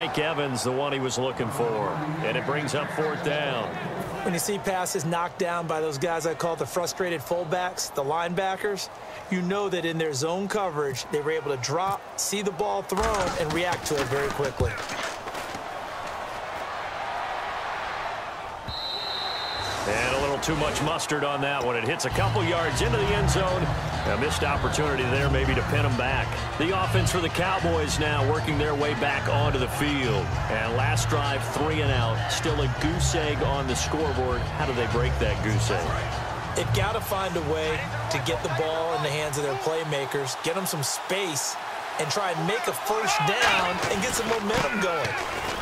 Mike Evans, the one he was looking for. And it brings up 4th down. When you see passes knocked down by those guys I call the frustrated fullbacks, the linebackers, you know that in their zone coverage, they were able to drop, see the ball thrown, and react to it very quickly. And a little too much mustard on that one. It hits a couple yards into the end zone. A missed opportunity there maybe to pin them back. The offense for the Cowboys now working their way back onto the field. And last drive, 3 and out. Still a goose egg on the scoreboard. How do they break that goose egg? They've got to find a way to get the ball in the hands of their playmakers, get them some space, and try and make a first down and get some momentum going.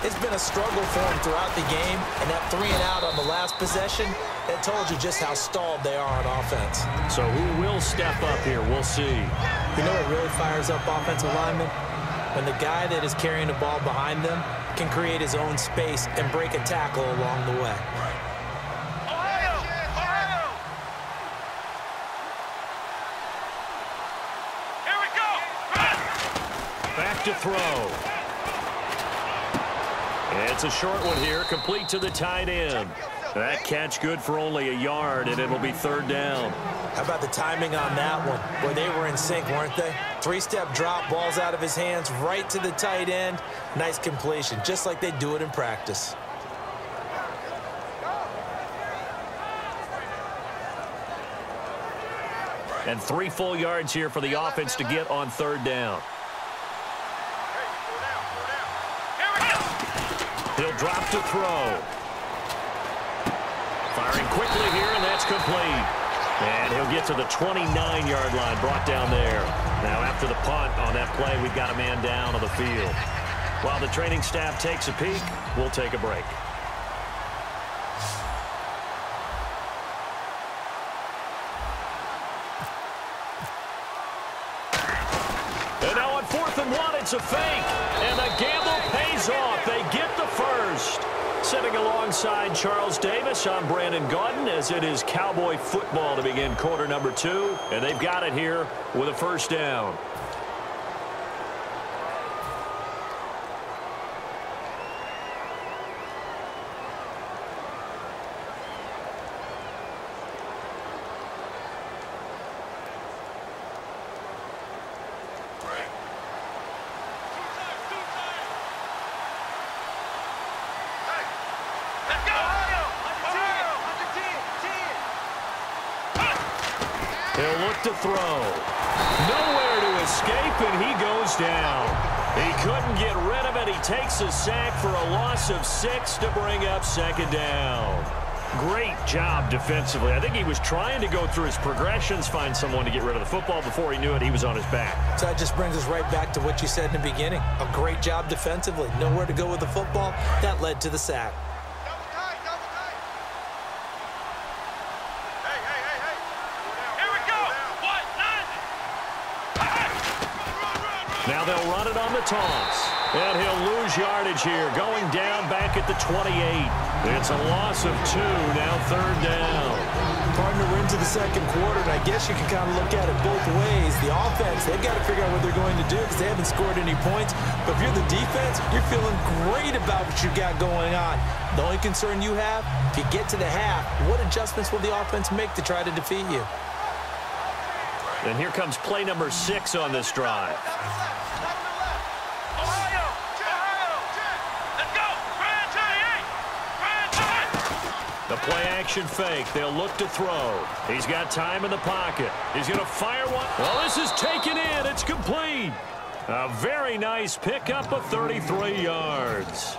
It's been a struggle for them throughout the game, and that 3 and out on the last possession, that told you just how stalled they are on offense. So who will step up here? We'll see. You know what really fires up offensive linemen? When the guy that is carrying the ball behind them can create his own space and break a tackle along the way. Back to throw. It's a short one here, complete to the tight end. That catch good for only a yard, and it'll be 3rd down. How about the timing on that one? Boy, they were in sync, weren't they? 3-step drop, ball's out of his hands, right to the tight end. Nice completion, just like they do it in practice. And 3 full yards here for the offense to get on 3rd down. He'll drop to throw. Firing quickly here, and that's complete. And he'll get to the 29-yard line, brought down there. Now after the punt on that play, we've got a man down on the field. While the training staff takes a peek, we'll take a break. And now on 4th and 1, it's a fake. And the gamble pays off. They get the first. Sitting alongside Charles Davis, I'm Brandon Gaudin, as it is Cowboy football to begin quarter number 2. And they've got it here with a first down. He'll look to throw. Nowhere to escape, and he goes down. He couldn't get rid of it. He takes a sack for a loss of 6 to bring up 2nd down. Great job defensively. I think he was trying to go through his progressions, find someone to get rid of the football. Before he knew it, he was on his back. So that just brings us right back to what you said in the beginning. A great job defensively. Nowhere to go with the football. That led to the sack. Now they'll run it on the toss. And he'll lose yardage here, going down back at the 28. It's a loss of 2, now 3rd down. Partner, we're into the 2nd quarter, and I guess you can kind of look at it both ways. The offense, they've got to figure out what they're going to do because they haven't scored any points. But if you're the defense, you're feeling great about what you got going on. The only concern you have, if you get to the half, what adjustments will the offense make to try to defeat you? And here comes play number 6 on this drive. The play-action fake. They'll look to throw. He's got time in the pocket. He's going to fire one. Well, this is taken in. It's complete. A very nice pickup of 33 yards.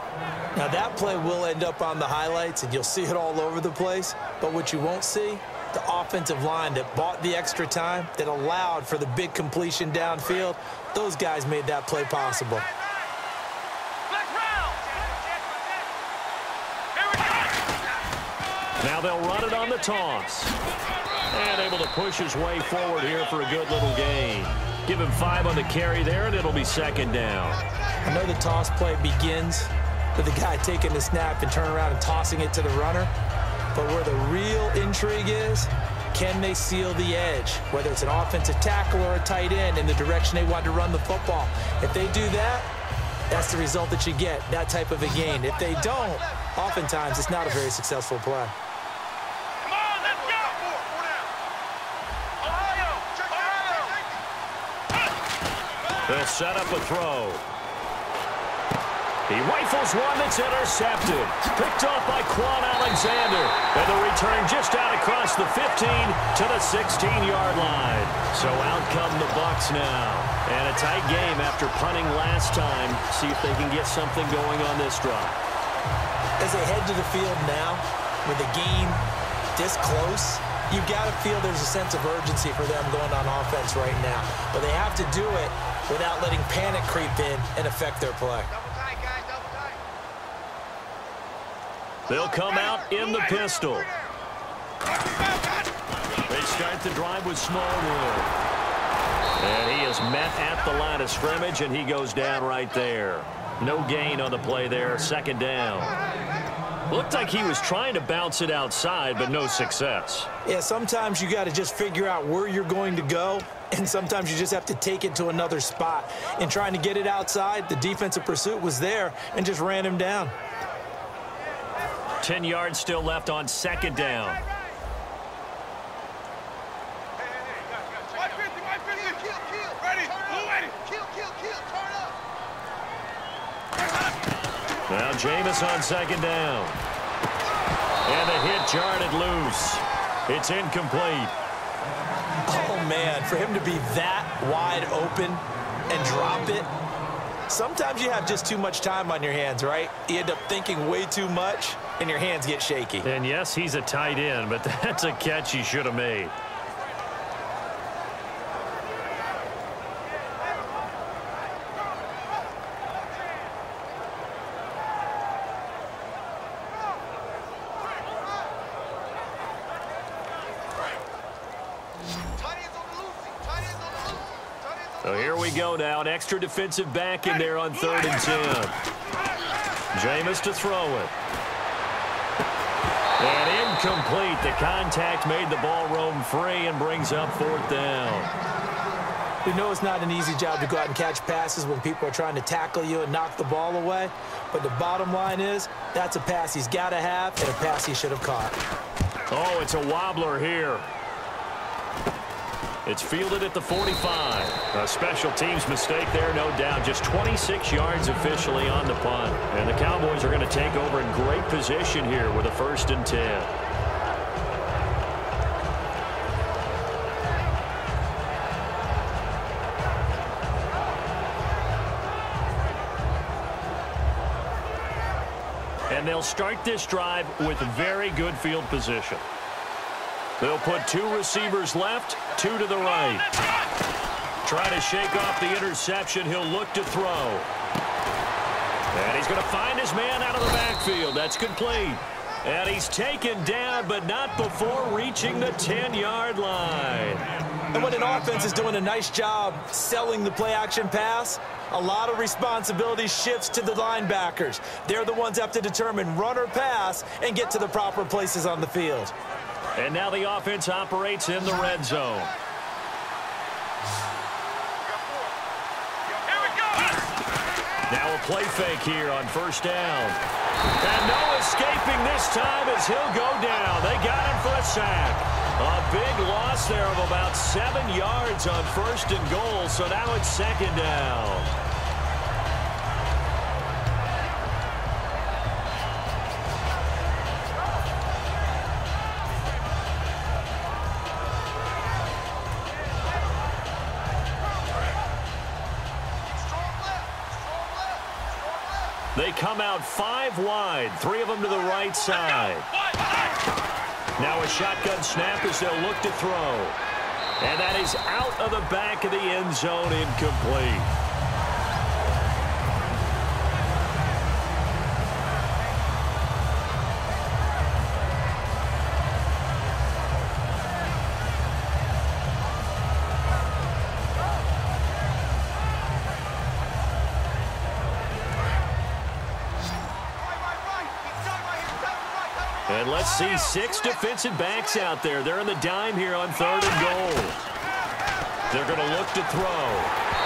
Now, that play will end up on the highlights, and you'll see it all over the place. But what you won't see, the offensive line that bought the extra time, that allowed for the big completion downfield, those guys made that play possible. Now they'll run it on the toss. And able to push his way forward here for a good little gain. Give him 5 on the carry there, and it'll be 2nd down. I know the toss play begins with the guy taking the snap and turning around and tossing it to the runner. But where the real intrigue is, can they seal the edge? Whether it's an offensive tackle or a tight end in the direction they want to run the football. If they do that, that's the result that you get, that type of a gain. If they don't, oftentimes it's not a very successful play. They'll set up a throw. He rifles one that's intercepted. Picked off by Quan Alexander. And the return just out across the 15 to the 16-yard line. So out come the Bucs now. And a tight game after punting last time. See if they can get something going on this drive. As they head to the field now, with the game this close, you've got to feel there's a sense of urgency for them going on offense right now. But they have to do it without letting panic creep in and affect their play. They'll come out in the pistol. They start the drive with Smallwood. And he is met at the line of scrimmage, and he goes down right there. No gain on the play there, second down. Looked like he was trying to bounce it outside, but no success. Yeah, sometimes you got to just figure out where you're going to go, and sometimes you just have to take it to another spot. In trying to get it outside, the defensive pursuit was there and just ran him down. 10 yards still left on second down. Now Jameis on second down. And the hit jarred it loose. It's incomplete. Oh, man, for him to be that wide open and drop it, sometimes you have just too much time on your hands, right? You end up thinking way too much, and your hands get shaky. And yes, he's a tight end, but that's a catch he should have made. So here we go now, an extra defensive back in there on 3rd and 10. Jameis to throw it. And incomplete. The contact made the ball roam free and brings up 4th down. We know it's not an easy job to go out and catch passes when people are trying to tackle you and knock the ball away. But the bottom line is, that's a pass he's got to have and a pass he should have caught. Oh, it's a wobbler here. It's fielded at the 45. A special teams mistake there, no doubt. Just 26 yards officially on the punt. And the Cowboys are going to take over in great position here with a 1st and 10. And they'll start this drive with very good field position. They'll put 2 receivers left, 2 to the right. Trying to shake off the interception. He'll look to throw. And he's going to find his man out of the backfield. That's complete. And he's taken down, but not before reaching the 10-yard line. And when an offense is doing a nice job selling the play-action pass, a lot of responsibility shifts to the linebackers. They're the ones that have to determine run or pass and get to the proper places on the field. And now the offense operates in the red zone. Now a play fake here on 1st down. And no escaping this time as he'll go down. They got him for a sack. A big loss there of about 7 yards on 1st and goal, so now it's 2nd down. They come out 5 wide, 3 of them to the right side. Now a shotgun snap as they'll look to throw. And that is out of the back of the end zone, incomplete. And let's see 6 defensive backs out there. They're in the dime here on 3rd and goal. They're going to look to throw.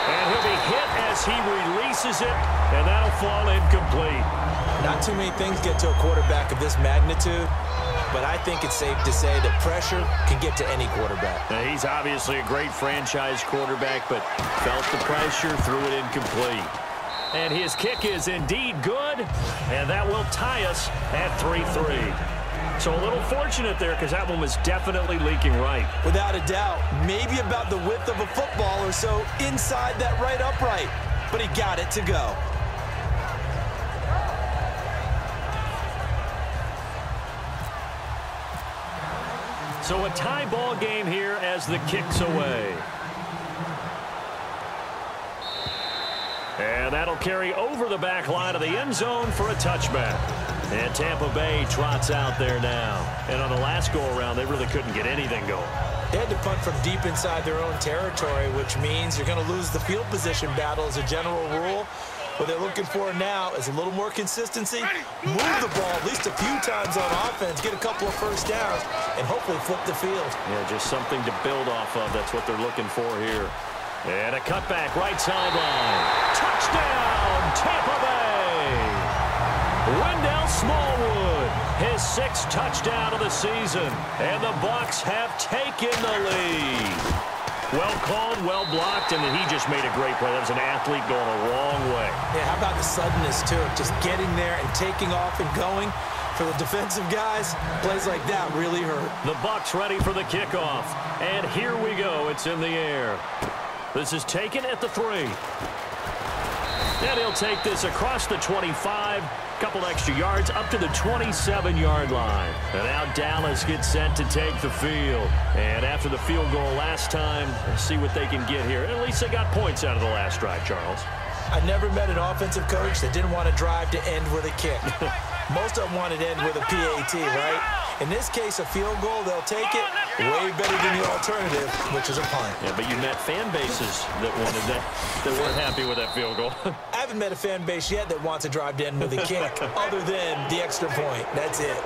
And he'll be hit as he releases it, and that'll fall incomplete. Not too many things get to a quarterback of this magnitude, but I think it's safe to say that pressure can get to any quarterback. Now, he's obviously a great franchise quarterback, but felt the pressure, threw it incomplete. And his kick is indeed good, and that will tie us at 3-3. So a little fortunate there because that one was definitely leaking right. Without a doubt, maybe about the width of a football or so inside that right upright, but he got it to go. So a tie ball game here as the kick's away. And that'll carry over the back line of the end zone for a touchback. And Tampa Bay trots out there now. And on the last go-around, they really couldn't get anything going. They had to punt from deep inside their own territory, which means you're going to lose the field position battle as a general rule. What they're looking for now is a little more consistency, move the ball at least a few times on offense, get a couple of first downs, and hopefully flip the field. Yeah, just something to build off of. That's what they're looking for here. And a cutback right sideline. Touchdown, Tampa Bay! Wendell Smallwood, his 6th touchdown of the season, and the Bucs have taken the lead. Well called, well blocked, and then he just made a great play. That was an athlete going a long way. Yeah, how about the suddenness, too? Just getting there and taking off and going. For the defensive guys, plays like that really hurt. The Bucs ready for the kickoff. And here we go. It's in the air. This is taken at the 3. And he'll take this across the 25. Couple extra yards up to the 27-yard line. And now Dallas gets set to take the field. And after the field goal last time, let's see what they can get here. At least they got points out of the last drive, Charles. I never met an offensive coach that didn't want to drive to end with a kick. Most of them wanted to end with a PAT, right? In this case, a field goal, they'll take it. Way better than the alternative, which is a punt. Yeah, but you met fan bases that wanted that weren't happy with that field goal. I haven't met a fan base yet that wants to drive to end with a kick, other than the extra point. That's it.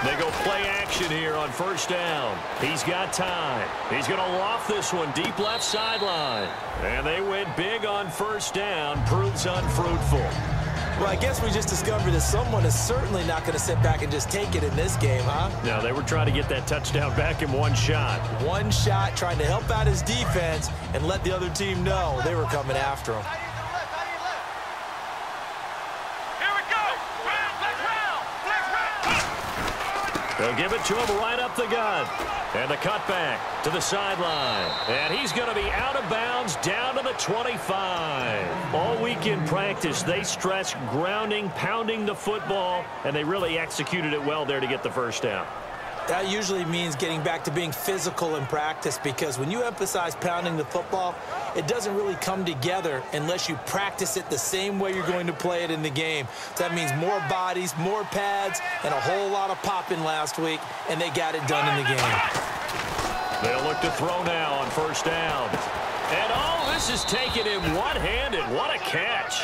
They go play action here on first down. He's got time. He's going to loft this one deep left sideline. And they went big on first down. Proves unfruitful. Well, I guess we just discovered that someone is certainly not going to sit back and just take it in this game, huh? No, they were trying to get that touchdown back in one shot. One shot, trying to help out his defense and let the other team know they were coming after him. They'll give it to him right up the gut. And the cutback to the sideline. And he's going to be out of bounds down to the 25. All week in practice, they stressed grounding, pounding the football, and they really executed it well there to get the first down. That usually means getting back to being physical in practice, because when you emphasize pounding the football, it doesn't really come together unless you practice it the same way you're going to play it in the game. So that means more bodies, more pads, and a whole lot of popping last week, and they got it done in the game. They'll look to throw now on first down. And oh, this is taken in one-handed. What a catch.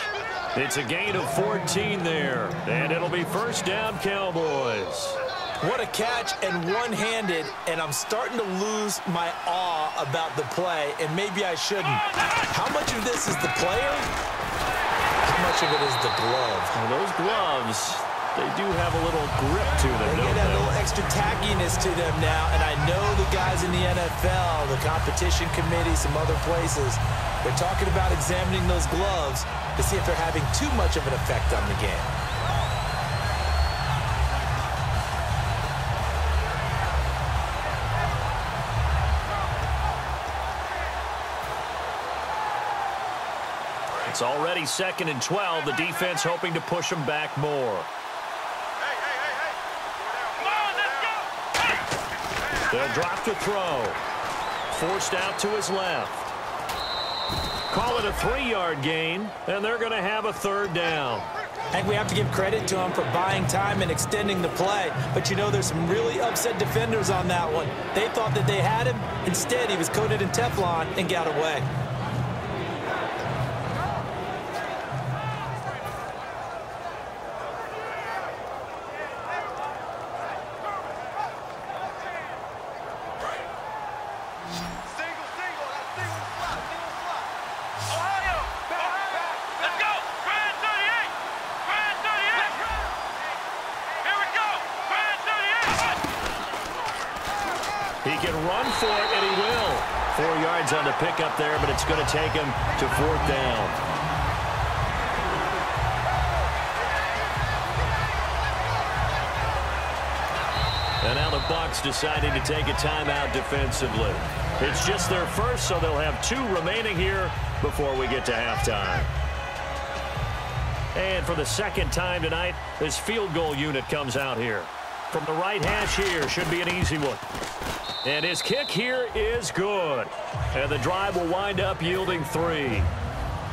It's a gain of 14 there, and it'll be first down, Cowboys. What a catch, and one-handed, and I'm starting to lose my awe about the play, and maybe I shouldn't. How much of this is the player? How much of it is the glove? Well, those gloves, they do have a little grip to them, They get that little extra tackiness to them now, and I know the guys in the NFL, the competition committee, some other places, they're talking about examining those gloves to see if they're having too much of an effect on the game. It's already 2nd and 12. The defense hoping to push them back more. They'll drop to throw. Forced out to his left. Call it a 3-yard gain, and they're going to have a third down. I think we have to give credit to him for buying time and extending the play. But, you know, there's some really upset defenders on that one. They thought that they had him. Instead, he was coated in Teflon and got away. He can run for it, and he will. 4 yards on the pickup there, but it's going to take him to 4th down. And now the Bucs deciding to take a timeout defensively. It's just their first, so they'll have 2 remaining here before we get to halftime. And for the second time tonight, this field goal unit comes out here. From the right hash here, should be an easy one. And his kick here is good. And the drive will wind up yielding 3.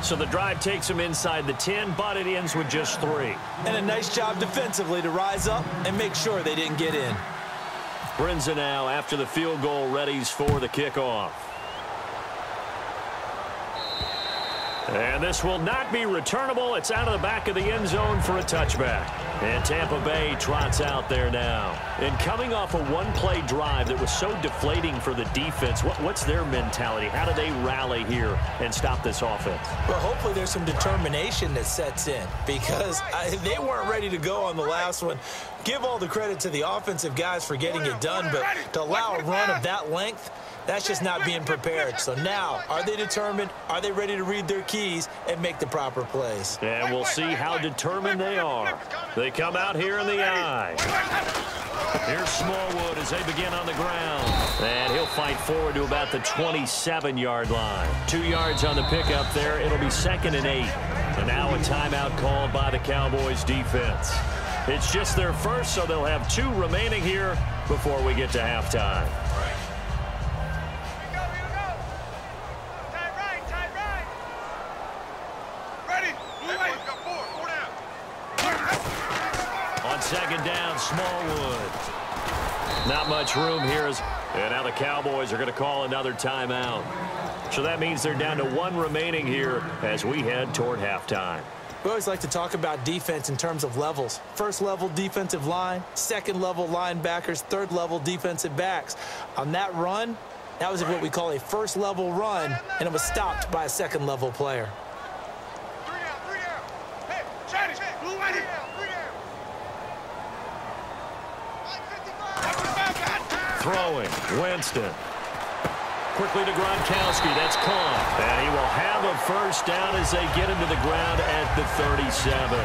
So the drive takes him inside the 10, but it ends with just 3. And a nice job defensively to rise up and make sure they didn't get in. Brinza now after the field goal readies for the kickoff. And this will not be returnable. It's out of the back of the end zone for a touchback. And Tampa Bay trots out there now. And coming off a one-play drive that was so deflating for the defense, what's their mentality? How do they rally here and stop this offense? Well, hopefully there's some determination that sets in because they weren't ready to go on the last one. Give all the credit to the offensive guys for getting it done, but to allow a run of that length, that's just not being prepared. So now, are they determined? Are they ready to read their keys and make the proper plays? And we'll see how determined they are. They come out here in the eye. Here's Smallwood as they begin on the ground. And he'll fight forward to about the 27-yard line. 2 yards on the pickup there. It'll be 2nd and 8. And now a timeout called by the Cowboys defense. It's just their first, so they'll have 2 remaining here before we get to halftime. On 2nd down, Smallwood. Not much room here. And now the Cowboys are going to call another timeout. So that means they're down to 1 remaining here as we head toward halftime. We always like to talk about defense in terms of levels. 1st level defensive line, 2nd level linebackers, 3rd level defensive backs. On that run, that was what we call a 1st level run, and it was stopped by a 2nd level player. Throwing, Winston. Quickly to Gronkowski. That's caught. And he will have a 1st down as they get him to the ground at the 37.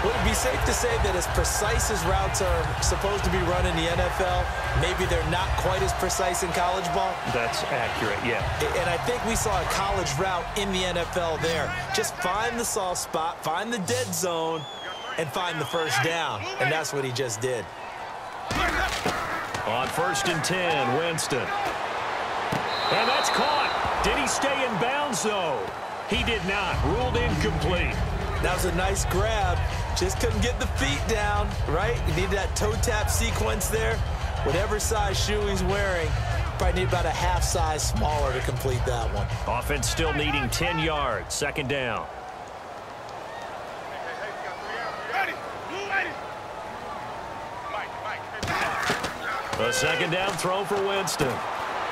Would it be safe to say that as precise as routes are supposed to be run in the NFL, maybe they're not quite as precise in college ball? That's accurate, yeah. And I think we saw a college route in the NFL there. Just find the soft spot, find the dead zone, and find the 1st down. And that's what he just did. On 1st and 10, Winston. And that's caught. Did he stay in bounds, though? He did not. Ruled incomplete. That was a nice grab. Just couldn't get the feet down, right? You need that toe tap sequence there. Whatever size shoe he's wearing, probably need about a half size smaller to complete that one. Offense still needing 10 yards. 2nd down. A 2nd down throw for Winston.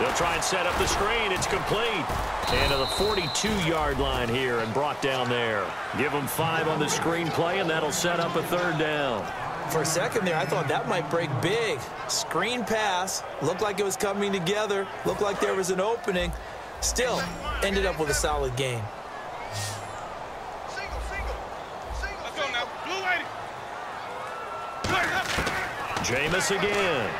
They'll try and set up the screen. It's complete. And to the 42-yard line here and brought down there. Give them 5 on the screen play, and that'll set up a 3rd down. For a second there, I thought that might break big. Screen pass. Looked like it was coming together. Looked like there was an opening. Still, ended up with a solid game. Let's go now. Blue lady. Jameis again.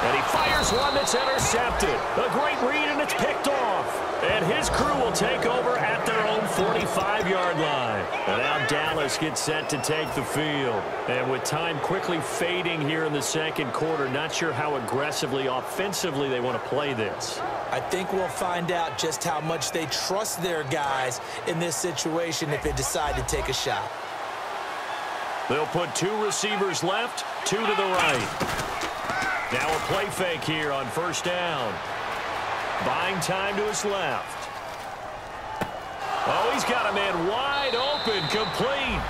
And he fires one that's intercepted. A great read, and it's picked off. And his crew will take over at their own 45-yard line. And now Dallas gets set to take the field. And with time quickly fading here in the second quarter, not sure how aggressively, offensively they want to play this. I think we'll find out just how much they trust their guys in this situation if they decide to take a shot. They'll put 2 receivers left, 2 to the right. Now a play fake here on first down. Buying time to his left. Oh, he's got a man wide open, complete.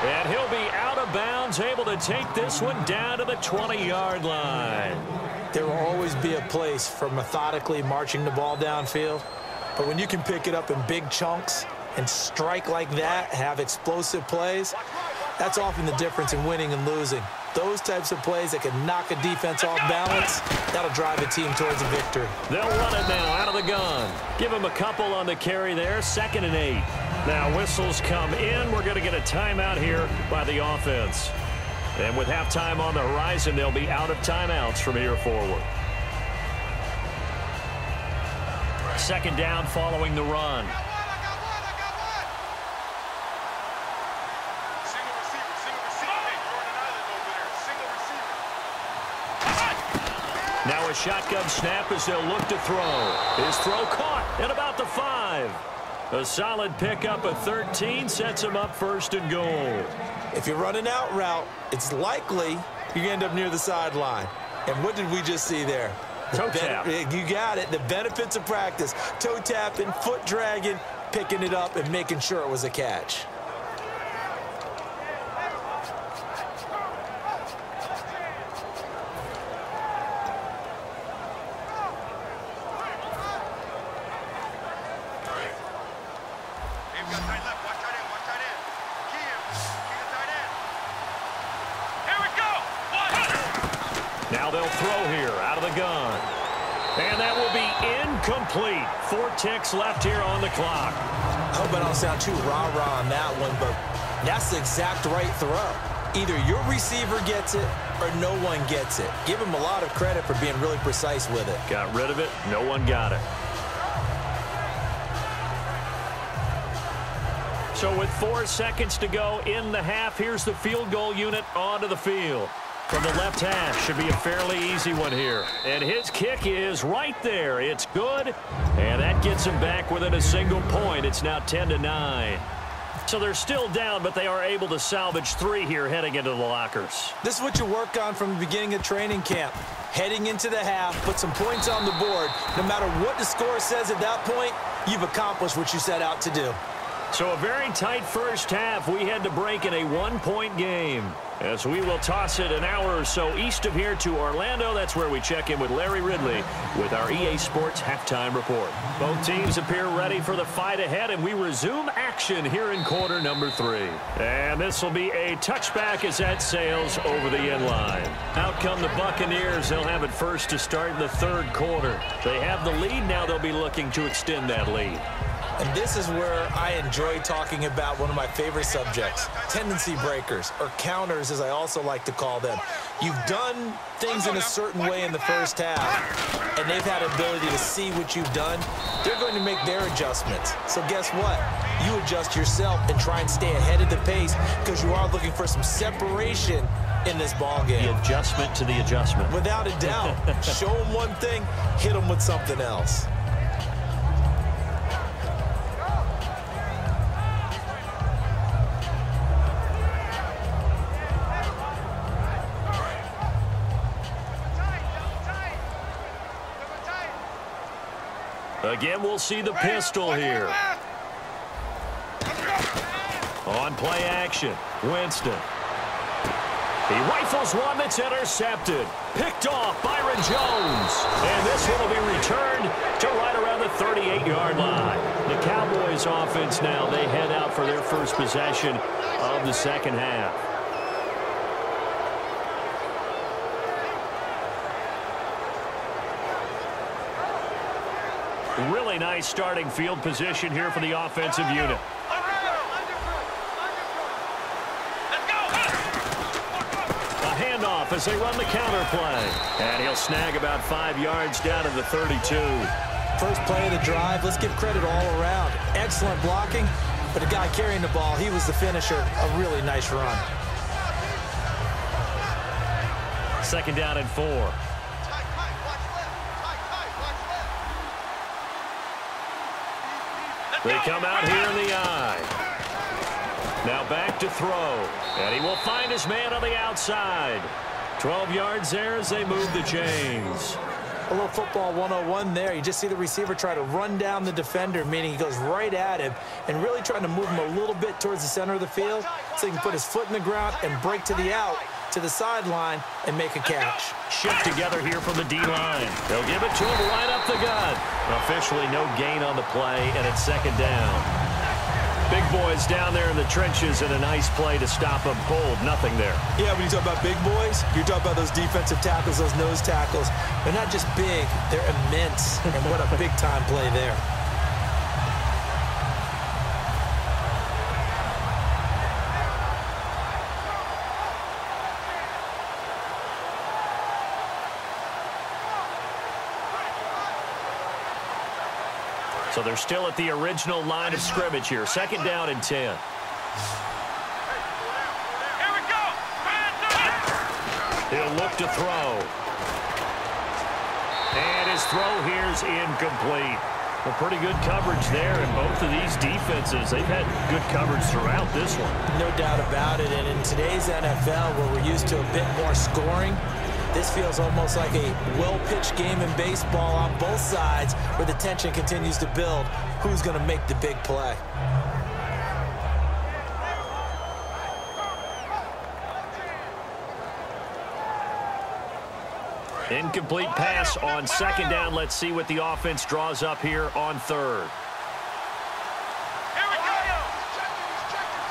And he'll be out of bounds, able to take this one down to the 20-yard line. There will always be a place for methodically marching the ball downfield. But when you can pick it up in big chunks and strike like that, have explosive plays, that's often the difference in winning and losing. Those types of plays that can knock a defense off balance, that'll drive a team towards a victory. They'll run it now out of the gun. Give them a couple on the carry there, 2nd and 8. Now whistles come in. We're going to get a timeout here by the offense. And with halftime on the horizon, they'll be out of timeouts from here forward. 2nd down following the run. Now a shotgun snap as they'll look to throw. His throw caught at about the 5. A solid pickup of 13 sets him up 1st and goal. If you're running out route, it's likely you end up near the sideline. And what did we just see there? Toe tap. You got it. The benefits of practice. Toe tapping, foot dragging, picking it up, and making sure it was a catch. Now they'll throw here out of the gun. And that will be incomplete. 4 ticks left here on the clock. I hope I don't sound too rah-rah on that one, but that's the exact right throw. Either your receiver gets it or no one gets it. Give him a lot of credit for being really precise with it. Got rid of it. No one got it. So with 4 seconds to go in the half, here's the field goal unit onto the field. From the left hash, should be a fairly easy one here. And his kick is right there. It's good, and that gets him back within a single point. It's now 10-9. So they're still down, but they are able to salvage 3 here heading into the lockers. This is what you work on from the beginning of training camp. Heading into the half, put some points on the board. No matter what the score says at that point, you've accomplished what you set out to do. So a very tight first half. We had to break in a 1-point game. As we will toss it an hour or so east of here to Orlando. That's where we check in with Larry Ridley with our EA Sports Halftime Report. Both teams appear ready for the fight ahead, and we resume action here in quarter number 3. And this will be a touchback as that sails over the end line. Out come the Buccaneers. They'll have it first to start the 3rd quarter. They have the lead. Now they'll be looking to extend that lead. And this is where I enjoy talking about one of my favorite subjects, tendency breakers, or counters as I also like to call them. You've done things in a certain way in the first half, and they've had ability to see what you've done. They're going to make their adjustments. So guess what? You adjust yourself and try and stay ahead of the pace because you are looking for some separation in this ball game. The adjustment to the adjustment. Without a doubt. Show them one thing, hit them with something else. Again, we'll see the pistol here. On play action, Winston. He rifles one that's intercepted. Picked off Byron Jones. And this one will be returned to right around the 38-yard line. The Cowboys offense now, they head out for their first possession of the second half. Really nice starting field position here for the offensive unit. A handoff as they run the counter play. And he'll snag about 5 yards down to the 32. First play of the drive, let's give credit all around. Excellent blocking, but the guy carrying the ball, he was the finisher. A really nice run. Second down and 4. They come out here in the eye. Now back to throw. And he will find his man on the outside. 12 yards there as they move the chains. A little football 101 there. You just see the receiver try to run down the defender, meaning he goes right at him and really trying to move him a little bit towards the center of the field so he can put his foot in the ground and break to the out, to the sideline, and make a catch. Shift together here from the D-line. They'll give it to him right up the gut. Officially no gain on the play, and it's second down. Big boys down there in the trenches, and a nice play to stop them cold. Nothing there. Yeah, when you talk about big boys, you're talking about those defensive tackles, those nose tackles. They're not just big, they're immense. And what a big-time play there. So they're still at the original line of scrimmage here. Second down and 10. Here we go. He'll look to throw. And his throw here's incomplete. Well, pretty good coverage there, and both of these defenses, they've had good coverage throughout this one. No doubt about it, and in today's NFL, where we're used to a bit more scoring, this feels almost like a well-pitched game in baseball on both sides where the tension continues to build. Who's going to make the big play? Incomplete pass on second down. Let's see what the offense draws up here on third.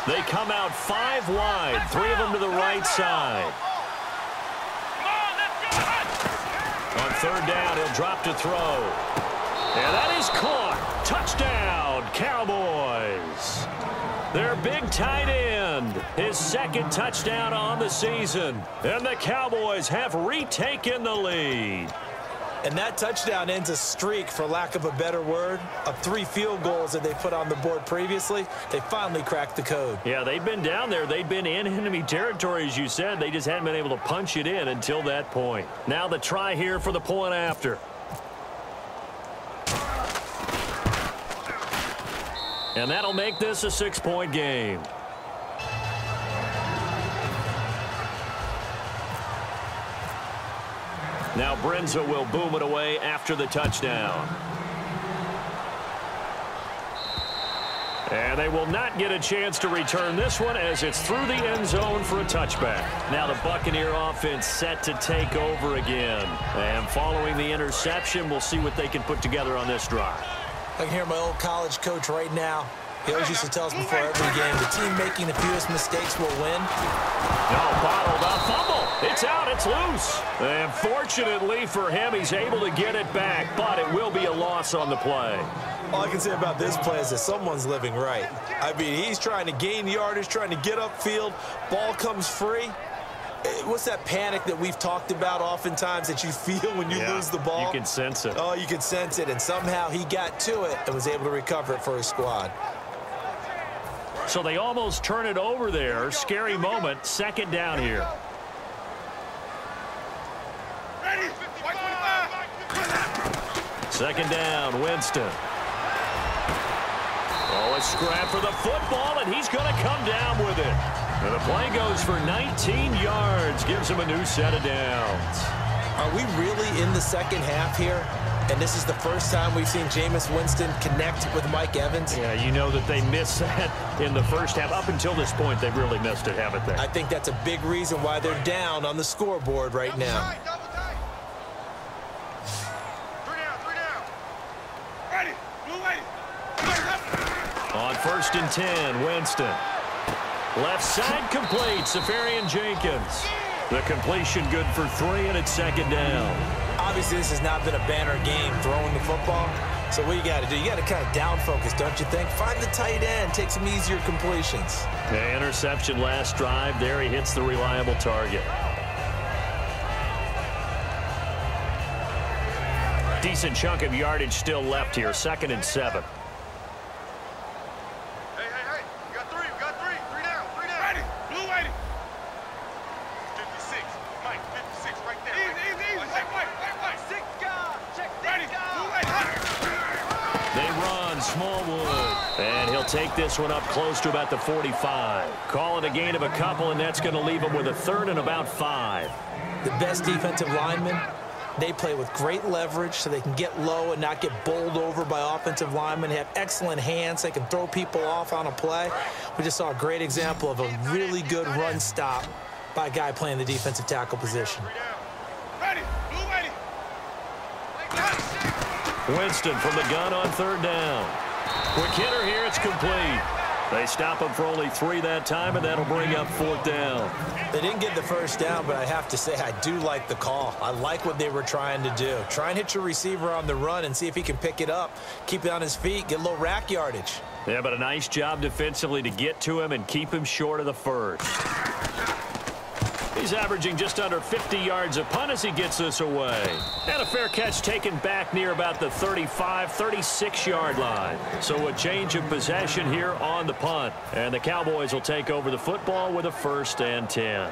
They come out 5 wide, 3 of them to the right side. On third down, he'll drop to throw. And that is caught. Touchdown, Cowboys. Their big tight end, his second touchdown on the season. And the Cowboys have retaken the lead. And that touchdown ends a streak, for lack of a better word, of 3 field goals that they put on the board previously. They finally cracked the code. Yeah, they've been down there. They've been in enemy territory, as you said. They just hadn't been able to punch it in until that point. Now the try here for the point after. And that'll make this a 6-point game. Now Brenza will boom it away after the touchdown. And they will not get a chance to return this one as it's through the end zone for a touchback. Now the Buccaneer offense set to take over again. And following the interception, we'll see what they can put together on this drive. I can hear my old college coach right now. He always used to tell us before every game, the team making the fewest mistakes will win. No, bottled up, fumble. It's out, it's loose. And fortunately for him, he's able to get it back, but it will be a loss on the play. All I can say about this play is that someone's living right. I mean, he's trying to gain yardage, trying to get upfield. Ball comes free. What's that panic that we've talked about oftentimes that you feel when you lose the ball? You can sense it. Oh, you can sense it, and somehow he got to it and was able to recover it for his squad. So they almost turn it over there. Scary moment. Second down here. Ready. White 25. Second down, Winston. Oh, a scrap for the football, and he's going to come down with it. And the play goes for 19 yards. Gives him a new set of downs. Are we really in the second half here? And this is the first time we've seen Jameis Winston connect with Mike Evans? Yeah, you know that they missed that in the first half. Up until this point, they've really missed it, haven't they? I think that's a big reason why they're down on the scoreboard right now. Double tight. 3 down. Ready. Blue lady. On first and 10, Winston. Left side complete, Safarian Jenkins. The completion good for 3, and it's second down. Obviously, this has not been a banner game throwing the football. So what you got to do, you got to kind of down focus, don't you think? Find the tight end, take some easier completions. The interception last drive. There he hits the reliable target. Decent chunk of yardage still left here. 2nd and 7. Hey, you got three, three down. Ready, blue lady. 56, Mike, 56 right there. Easy, white. 6 guard, check 6 ready, blue lady. They run, Smallwood. And he'll take this one up close to about the 45. Call it a gain of a couple, and that's going to leave him with a 3rd and about 5. The best defensive linemen, they play with great leverage so they can get low and not get bowled over by offensive linemen. They have excellent hands. They can throw people off on a play. We just saw a great example of a really good run stop by a guy playing the defensive tackle position. Ready, blue lady. Winston from the gun on 3rd down. Quick hitter here, it's complete. They stop him for only 3 that time, and that'll bring up 4th down. They didn't get the 1st down, but I have to say I do like the call. I like what they were trying to do. Try and hit your receiver on the run and see if he can pick it up, keep it on his feet, get a little rack yardage. Yeah, but a nice job defensively to get to him and keep him short of the 1st. He's averaging just under 50 yards a punt as he gets this away. And a fair catch taken back near about the 35, 36-yard line. So a change of possession here on the punt. And the Cowboys will take over the football with a 1st and 10.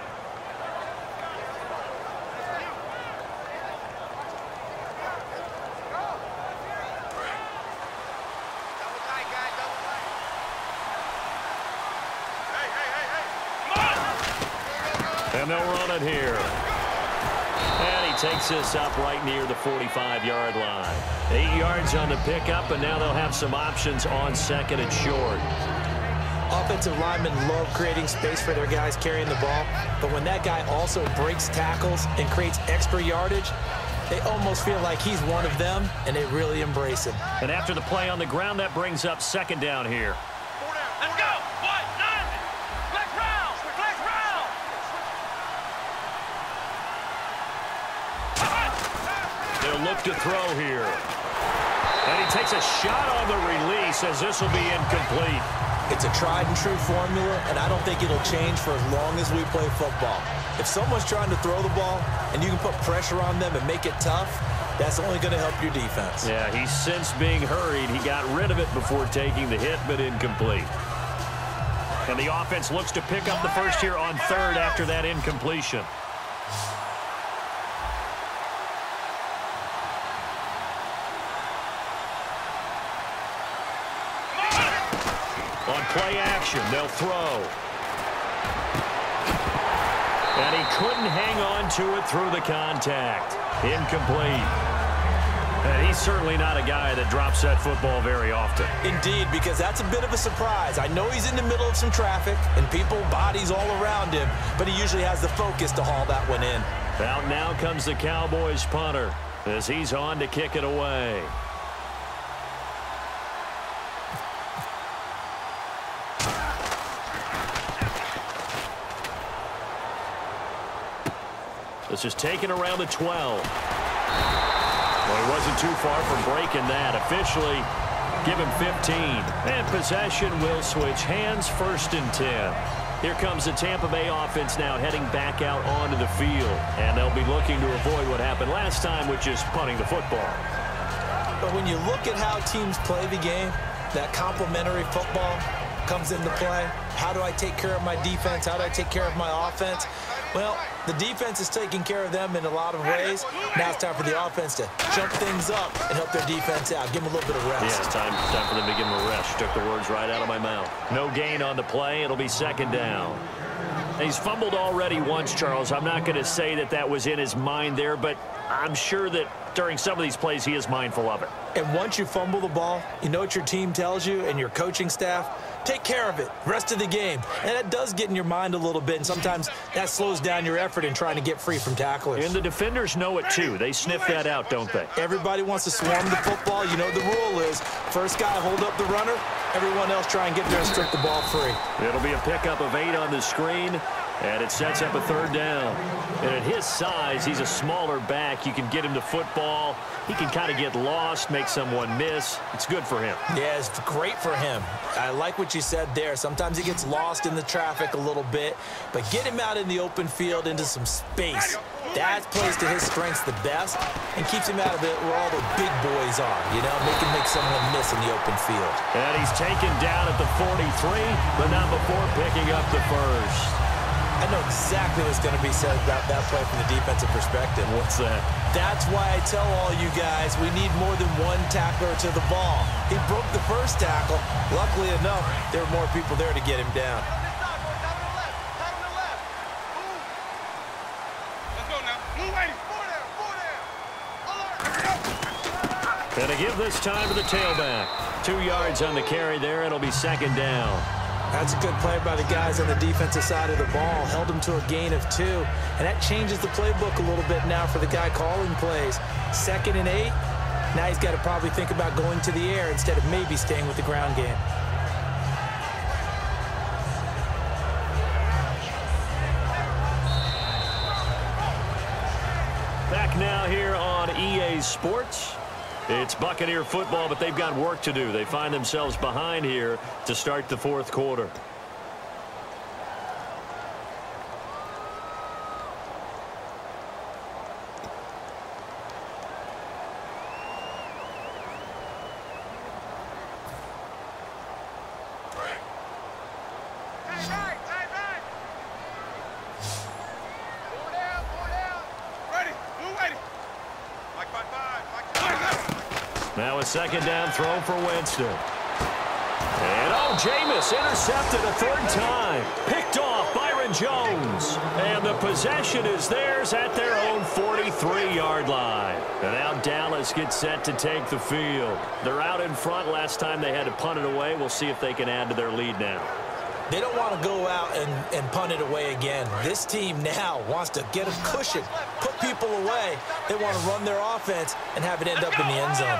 And they'll run it here. And he takes this up right near the 45-yard line. 8 yards on the pickup, and now they'll have some options on 2nd and short. Offensive linemen love creating space for their guys carrying the ball, but when that guy also breaks tackles and creates extra yardage, they almost feel like he's one of them, and they really embrace him. And after the play on the ground, that brings up 2nd down here. Let's go. White, 9. Flex round. They'll look to throw here. And he takes a shot on the release as this will be incomplete. It's a tried-and-true formula, and I don't think it'll change for as long as we play football. If someone's trying to throw the ball and you can put pressure on them and make it tough, that's only going to help your defense. Yeah, he's since being hurried. He got rid of it before taking the hit, but incomplete. And the offense looks to pick up the 1st here on 3rd after that incompletion. On play action, they'll throw. And he couldn't hang on to it through the contact. Incomplete. And he's certainly not a guy that drops that football very often. Indeed, because that's a bit of a surprise. I know he's in the middle of some traffic and people, bodies all around him, but he usually has the focus to haul that one in. Out now comes the Cowboys punter as he's on to kick it away. This is taken around the 12. Well, he wasn't too far from breaking that. Officially, give him 15. And possession will switch hands, 1st and 10. Here comes the Tampa Bay offense now heading back out onto the field. And they'll be looking to avoid what happened last time, which is punting the football. But when you look at how teams play the game, that complementary football comes into play. How do I take care of my defense? How do I take care of my offense? Well, the defense is taking care of them in a lot of ways. Now it's time for the offense to jump things up and help their defense out. Give them a little bit of rest. Yeah, it's time for them to give him a rest. Took the words right out of my mouth. No gain on the play. It'll be 2nd down. He's fumbled already once, Charles. I'm not going to say that that was in his mind there, but I'm sure that during some of these plays he is mindful of it. And once you fumble the ball, you know what your team tells you and your coaching staff? Take care of it. Rest of the game. And it does get in your mind a little bit, and sometimes that slows down your effort in trying to get free from tacklers. And the defenders know it, too. They sniff that out, don't they? Everybody wants to swarm the football. You know the rule is first guy hold up the runner, everyone else try and get there and strip the ball free. It'll be a pickup of 8 on the screen. And it sets up a third down. And at his size, he's a smaller back. You can get him to football. He can kind of get lost, make someone miss. It's good for him. Yeah, it's great for him. I like what you said there. Sometimes he gets lost in the traffic a little bit, but get him out in the open field into some space. That plays to his strengths the best and keeps him out of it where all the big boys are, you know, make someone miss in the open field. And he's taken down at the 43, but not before picking up the first. I know exactly what's going to be said about that play from the defensive perspective. What's that? That's why I tell all you guys we need more than one tackler to the ball. He broke the first tackle. Luckily enough, there were more people there to get him down. And to give this time to the tailback. 2 yards on the carry there. It'll be second down. That's a good play by the guys on the defensive side of the ball. Held him to a gain of 2. And that changes the playbook a little bit now for the guy calling plays. 2nd and 8. Now he's got to probably think about going to the air instead of maybe staying with the ground game. Back now here on EA Sports. It's Buccaneer football, but they've got work to do. They find themselves behind here to start the fourth quarter. Now a second down throw for Winston. And Jameis intercepted a third time. Picked off Byron Jones. And the possession is theirs at their own 43-yard line. And now Dallas gets set to take the field. They're out in front. Last time they had to punt it away. We'll see if they can add to their lead now. They don't want to go out and punt it away again. This team now wants to get a cushion, put people away. They want to run their offense and have it end up in the end zone.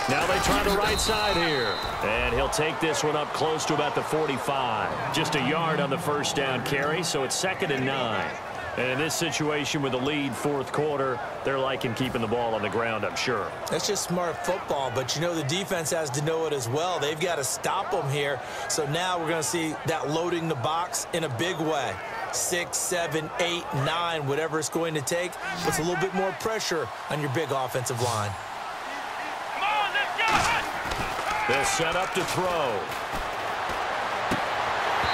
Now they try the right side here. And he'll take this one up close to about the 45. Just a yard on the first down carry, so it's 2nd and 9. And in this situation with the lead fourth quarter, they're liking keeping the ball on the ground, I'm sure. That's just smart football, but you know the defense has to know it as well. They've got to stop them here. So now we're going to see that loading the box in a big way. 6, 7, 8, 9, whatever it's going to take. Puts a little bit more pressure on your big offensive line. They'll set up to throw.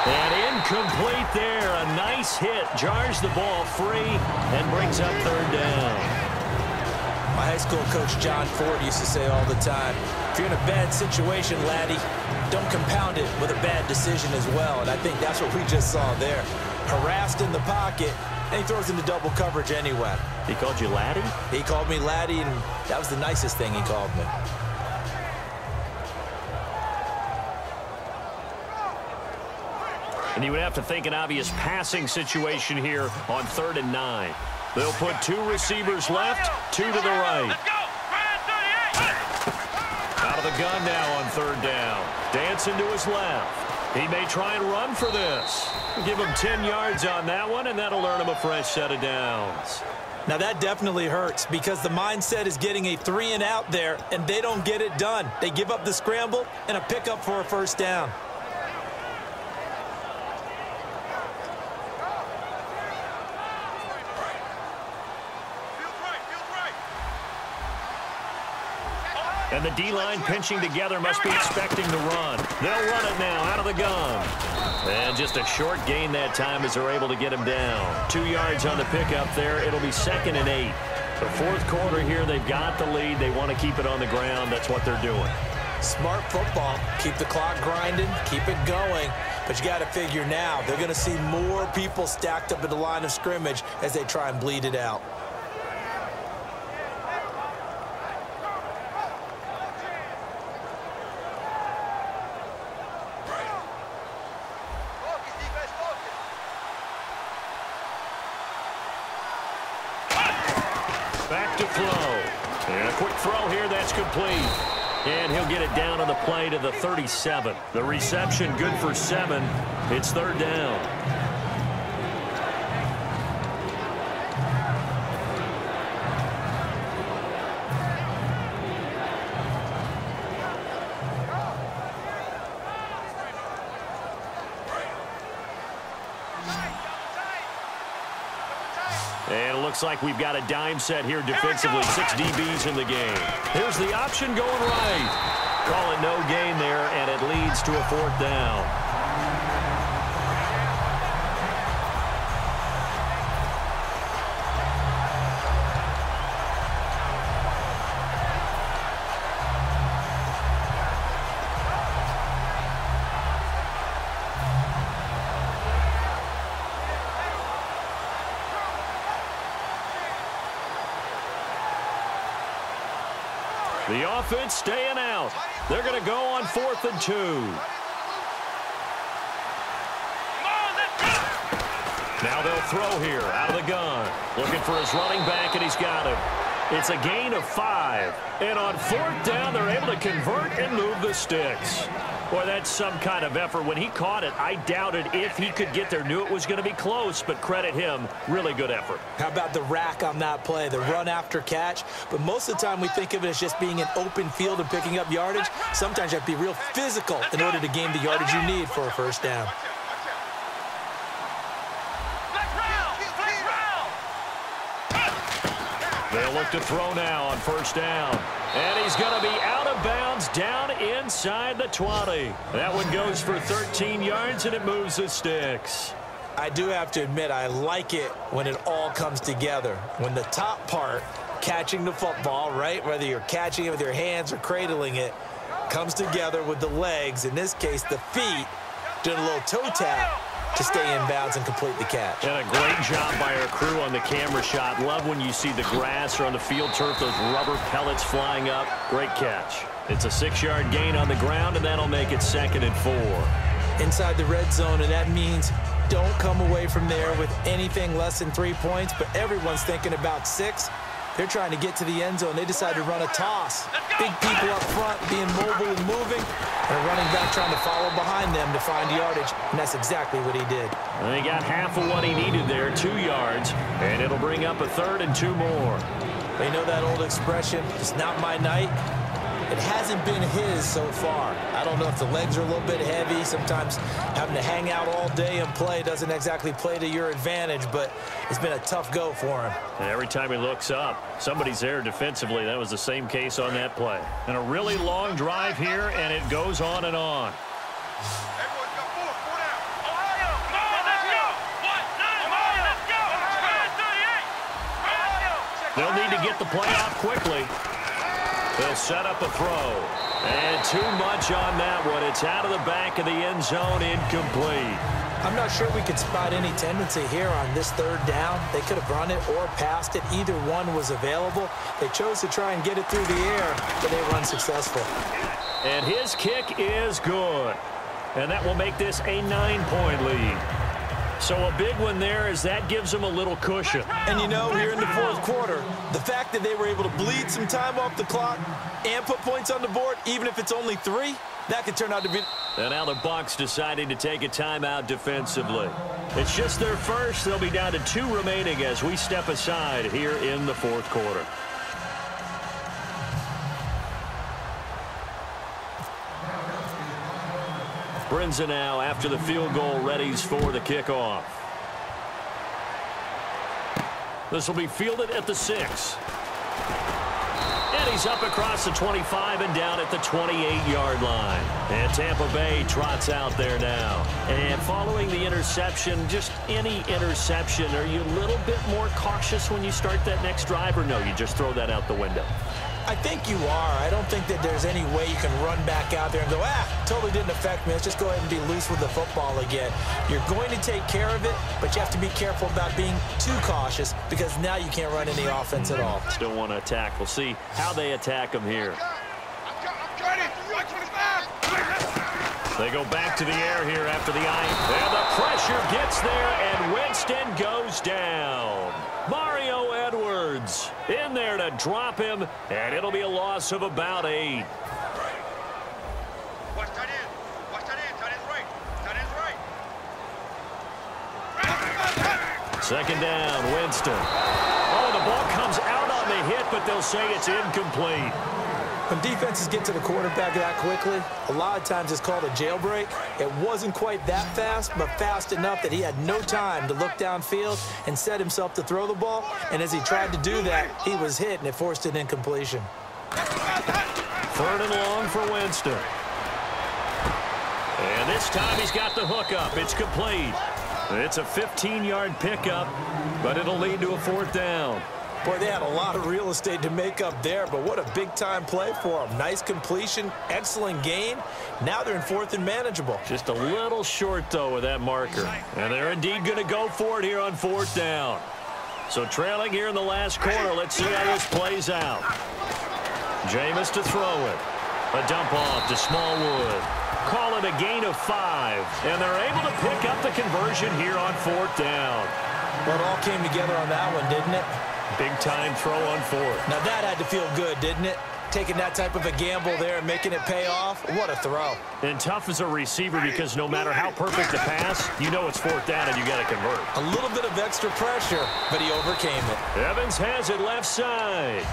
And incomplete there. A nice hit. Jars the ball free and brings up third down. My high school coach, John Ford, used to say all the time, if you're in a bad situation, laddie, don't compound it with a bad decision as well. And I think that's what we just saw there. Harassed in the pocket, and he throws into double coverage anyway. He called you laddie? He called me laddie, and that was the nicest thing he called me. And you would have to think an obvious passing situation here on 3rd and 9. They'll put 2 receivers left, 2 to the right. Out of the gun now on 3rd down. Dancing to his left. He may try and run for this. Give him 10 yards on that one, and that'll earn him a fresh set of downs. Now that definitely hurts because the mindset is getting a 3 and out there, and they don't get it done. They give up the scramble and a pickup for a first down. And the D-line pinching together must be expecting the run. They'll run it now out of the gun. And just a short gain that time as they're able to get him down. 2 yards on the pickup there. It'll be 2nd and 8. The fourth quarter here, they've got the lead. They want to keep it on the ground. That's what they're doing. Smart football. Keep the clock grinding. Keep it going. But you got to figure now, they're going to see more people stacked up at the line of scrimmage as they try and bleed it out. Back to throw. And a quick throw here, that's complete. And he'll get it down on the play to the 37. The reception good for 7. It's third down. And it looks like we've got a dime set here defensively. 6 DBs in the game. Here's the option going right. Call it no gain there, and it leads to a 4th down. The offense staying out. They're going to go on 4th and 2. Now they'll throw here out of the gun. Looking for his running back, and he's got him. It's a gain of 5. And on 4th down, they're able to convert and move the sticks. Boy, that's some kind of effort. When he caught it, I doubted if he could get there. Knew it was going to be close, but credit him. Really good effort. How about the rack on that play, the run after catch? But most of the time we think of it as just being an open field and picking up yardage. Sometimes you have to be real physical in order to gain the yardage you need for a first down. They'll look to throw now on 1st down. And he's going to be out of bounds down inside the 20. That one goes for 13 yards, and it moves the sticks. I do have to admit, I like it when it all comes together. When the top part, catching the football, right, whether you're catching it with your hands or cradling it, comes together with the legs, in this case the feet, doing a little toe tap to stay in bounds and complete the catch. And a great job by our crew on the camera shot. Love when you see the grass or on the field turf, those rubber pellets flying up. Great catch. It's a 6-yard gain on the ground, and that'll make it 2nd and 4. Inside the red zone, and that means don't come away from there with anything less than 3 points, but everyone's thinking about 6. They're trying to get to the end zone. They decide to run a toss. Big people up front being mobile and moving, and a running back trying to follow behind them to find yardage, and that's exactly what he did. And he got half of what he needed there, 2 yards, and it'll bring up a 3rd and 2 more. They know that old expression, it's not my night. It hasn't been his so far. I don't know if the legs are a little bit heavy. Sometimes having to hang out all day and play doesn't exactly play to your advantage, but it's been a tough go for him. And every time he looks up, somebody's there defensively. That was the same case on that play. And a really long drive here, and it goes on and on. Everyone's got 4 down. Ohio, come on, let's go. 1-9, Ohio, let's go. 38. Ohio. They'll need to get the play off quickly. They'll set up a throw. And too much on that one. It's out of the back of the end zone, incomplete. I'm not sure we could spot any tendency here on this 3rd down. They could have run it or passed it. Either one was available. They chose to try and get it through the air, but they were unsuccessful. And his kick is good. And that will make this a 9-point lead. So a big one there as that gives them a little cushion. And you know, here in the 4th quarter, the fact that they were able to bleed some time off the clock and put points on the board, even if it's only 3, that could turn out to be... And now the Bucs deciding to take a timeout defensively. It's just their first. They'll be down to 2 remaining as we step aside here in the 4th quarter. Brinza now after the field goal readies for the kickoff. This will be fielded at the 6. And he's up across the 25 and down at the 28-yard line. And Tampa Bay trots out there now. And following the interception, just any interception, are you a little bit more cautious when you start that next drive, or no, you just throw that out the window? I think you are. I don't think that there's any way you can run back out there and go, totally didn't affect me. Let's just go ahead and be loose with the football again. You're going to take care of it, but you have to be careful about being too cautious because now you can't run any offense at all. Still want to attack. We'll see how they attack them here. They go back to the air here after the eye. And the pressure gets there, and Winston goes down. Mario Edwards in there to drop him, and it'll be a loss of about 8. Second down, Winston. Oh, the ball comes out on the hit, but they'll say it's incomplete. When defenses get to the quarterback that quickly, a lot of times it's called a jailbreak. It wasn't quite that fast, but fast enough that he had no time to look downfield and set himself to throw the ball. And as he tried to do that, he was hit, and it forced an incompletion. 3rd and long for Winston. And this time he's got the hook up. It's complete. It's a 15-yard pickup, but it'll lead to a 4th down. Boy, they had a lot of real estate to make up there, but what a big-time play for them. Nice completion, excellent gain. Now they're in 4th and manageable. Just a little short, though, with that marker. And they're indeed going to go for it here on 4th down. So trailing here in the last quarter, let's see how this plays out. Jameis to throw it. A dump off to Smallwood. Call it a gain of 5. And they're able to pick up the conversion here on 4th down. Well, it all came together on that one, didn't it? Big-time throw on 4th. Now that had to feel good, didn't it? Taking that type of a gamble there and making it pay off. What a throw. And tough as a receiver because no matter how perfect the pass, you know it's 4th down and you got to convert. A little bit of extra pressure, but he overcame it. Evans has it left side.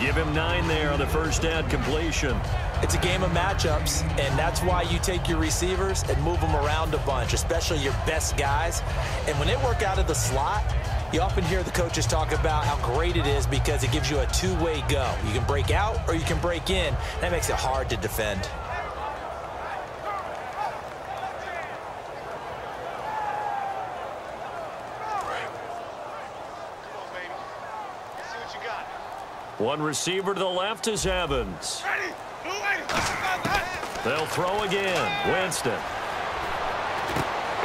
Give him 9 there on the first down completion. It's a game of matchups, and that's why you take your receivers and move them around a bunch, especially your best guys. And when they work out of the slot, you often hear the coaches talk about how great it is because it gives you a two-way go. You can break out or you can break in. That makes it hard to defend. One receiver to the left is Evans. They'll throw again. Winston.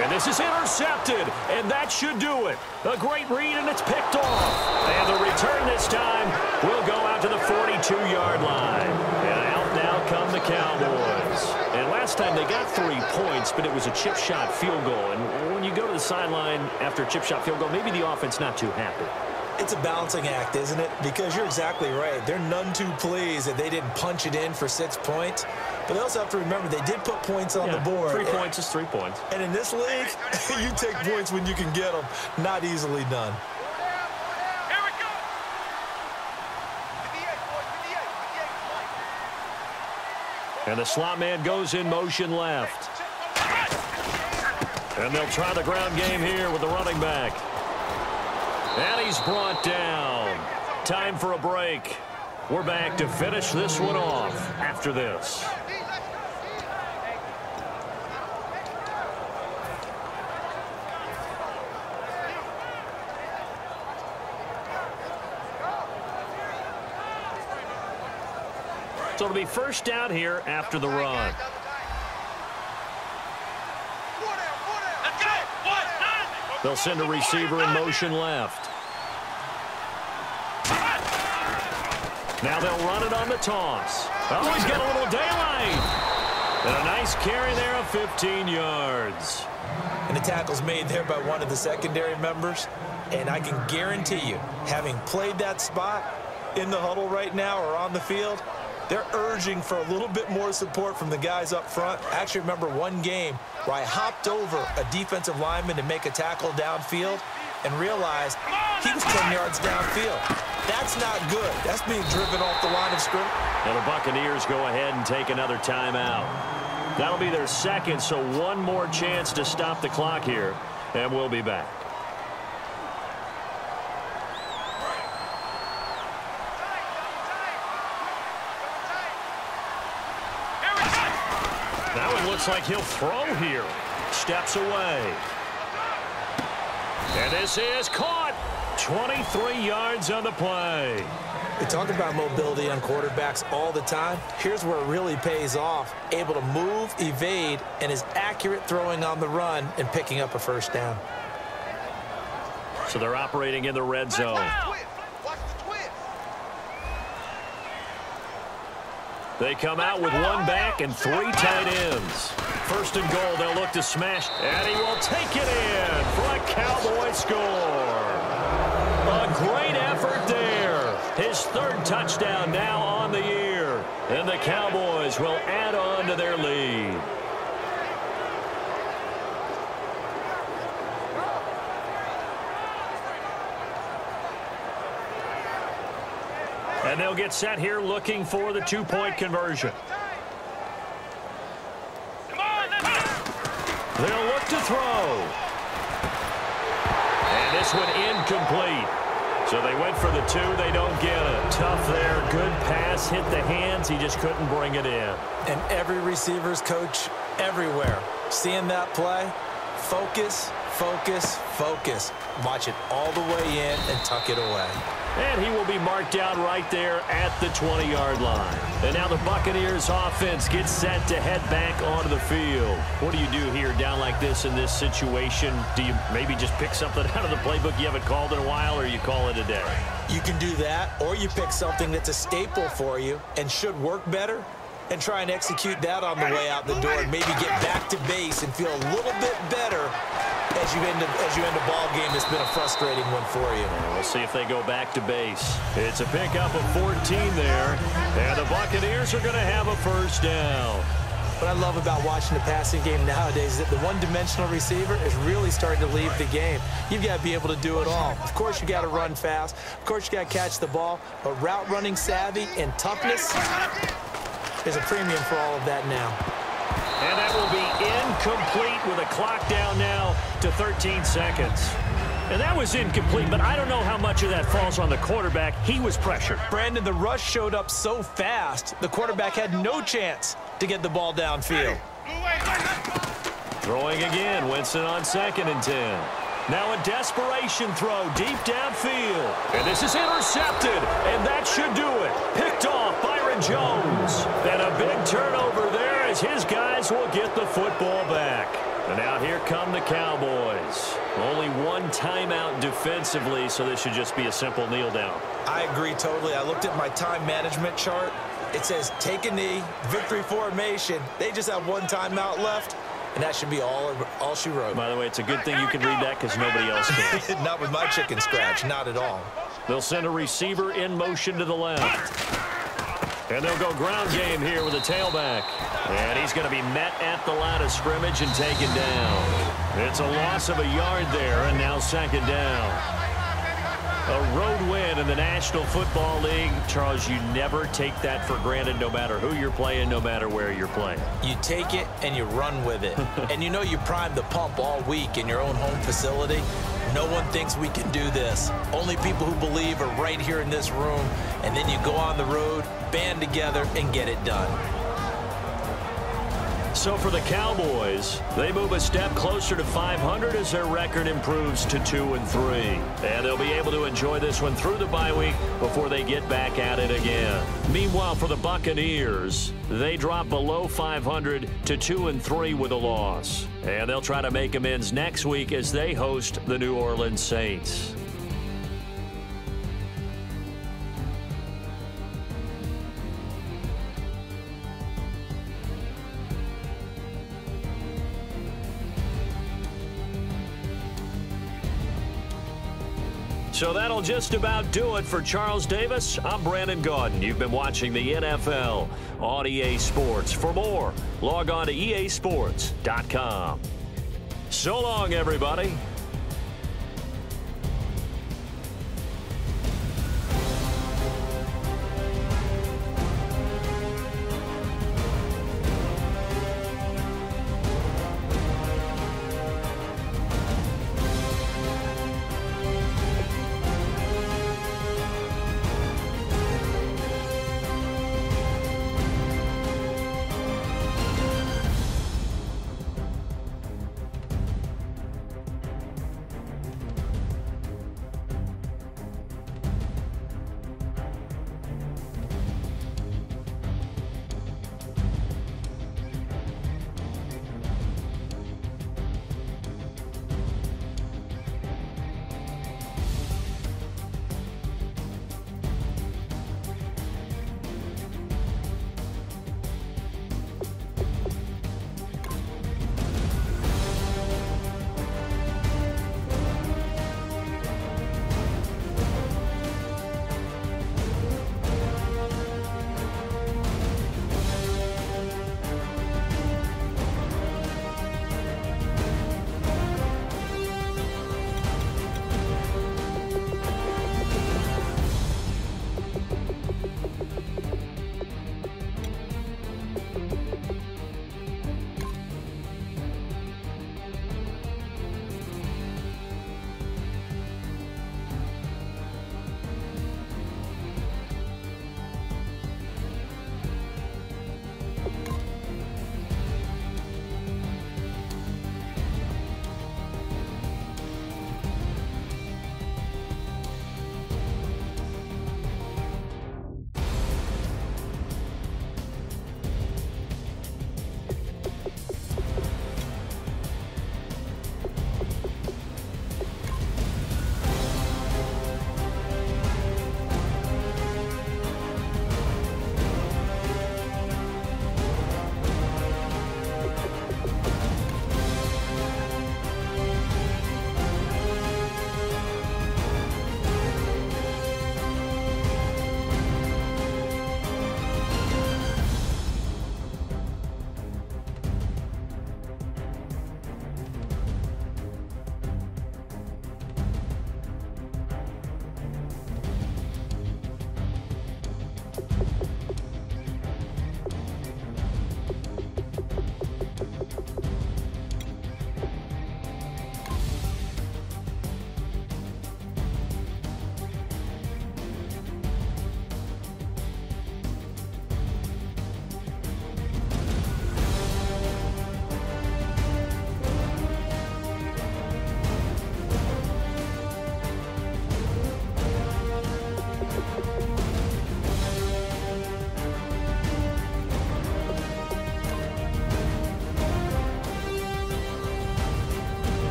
And this is intercepted, and that should do it. A great read, and it's picked off. And the return this time will go out to the 42-yard line. And out now come the Cowboys. And last time they got 3 points, but it was a chip shot field goal. And when you go to the sideline after a chip shot field goal, maybe the offense not too happy. It's a balancing act, isn't it? Because you're exactly right. They're none too pleased that they didn't punch it in for 6 points. But they also have to remember they did put points on the board. 3 points is 3 points. And in this league, you take points when you can get them. Not easily done. Here we go. 58, boys, 58. And the slot man goes in motion left. And they'll try the ground game here with the running back. And he's brought down. Time for a break. We're back to finish this one off after this. So it'll be first down here after the run. They'll send a receiver in motion left. Now they'll run it on the toss. Oh, he's got a little daylight. And a nice carry there of 15 yards. And the tackle's made there by one of the secondary members. And I can guarantee you, having played that spot in the huddle right now or on the field, they're urging for a little bit more support from the guys up front. I actually remember one game where I hopped over a defensive lineman to make a tackle downfield and realized he was 10 yards downfield. That's not good. That's being driven off the line of scrimmage. And the Buccaneers go ahead and take another timeout. That'll be their second, so one more chance to stop the clock here, and we'll be back. Now it looks like he'll throw here. Steps away. And this is caught. 23 yards on the play. We talk about mobility on quarterbacks all the time. Here's where it really pays off. Able to move, evade, and is accurate throwing on the run and picking up a first down. So they're operating in the red zone. They come out with one back and 3 tight ends. First and goal, they'll look to smash. And he will take it in for a Cowboy score. A great effort there. His 3rd touchdown now on the year. And the Cowboys will add on to their lead. And they'll get set here looking for the two-point conversion. They'll look to throw. And this one incomplete. So they went for the two. They don't get it. Tough there. Good pass. Hit the hands. He just couldn't bring it in. And every receiver's coach everywhere. Seeing that play, focus, focus, focus. Watch it all the way in and tuck it away. And he will be marked down right there at the 20-yard line. And now the Buccaneers offense gets set to head back onto the field. What do you do here down like this in this situation? Do you maybe just pick something out of the playbook you haven't called in a while, or you call it a day? You can do that, or you pick something that's a staple for you and should work better and try and execute that on the way out the door and maybe get back to base and feel a little bit better as you end a ball game that's been a frustrating one for you. And we'll see if they go back to base. It's a pickup of 14 there, and the Buccaneers are going to have a first down. What I love about watching the passing game nowadays is that the one-dimensional receiver is really starting to leave the game. You've got to be able to do it all. Of course, you got to run fast. Of course, you got to catch the ball. But route running savvy and toughness is a premium for all of that now. And that will be incomplete with a clock down now to 13 seconds. And that was incomplete, but I don't know how much of that falls on the quarterback. He was pressured. Brandon, the rush showed up so fast, the quarterback had no chance to get the ball downfield. Throwing again, Winston on 2nd and 10. Now a desperation throw deep downfield. And this is intercepted, and that should do it. Picked off Byron Jones. And a big turnover there as his guys will get the football back. And now here come the Cowboys. Only one timeout defensively, so this should just be a simple kneel down. I agree totally. I looked at my time management chart. It says take a knee, victory formation. They just have one timeout left, and that should be all she wrote. By the way, it's a good thing you can read that because nobody else can. Not with my chicken scratch, not at all. They'll send a receiver in motion to the left. And they'll go ground game here with a tailback. And he's going to be met at the line of scrimmage and taken down. It's a loss of a yard there, and now 2nd down. A road win in the National Football League. Charles, you never take that for granted no matter who you're playing, no matter where you're playing. You take it and you run with it. And you know you primed the pump all week in your own home facility. No one thinks we can do this. Only people who believe are right here in this room. And then you go on the road, band together, and get it done. So for the Cowboys, they move a step closer to 500 as their record improves to 2-3. And they'll be able to enjoy this one through the bye week before they get back at it again. Meanwhile, for the Buccaneers, they drop below 500 to 2-3 with a loss. And they'll try to make amends next week as they host the New Orleans Saints. So that'll just about do it for Charles Davis. I'm Brandon Gaudin. You've been watching the NFL on EA Sports. For more, log on to easports.com. So long, everybody.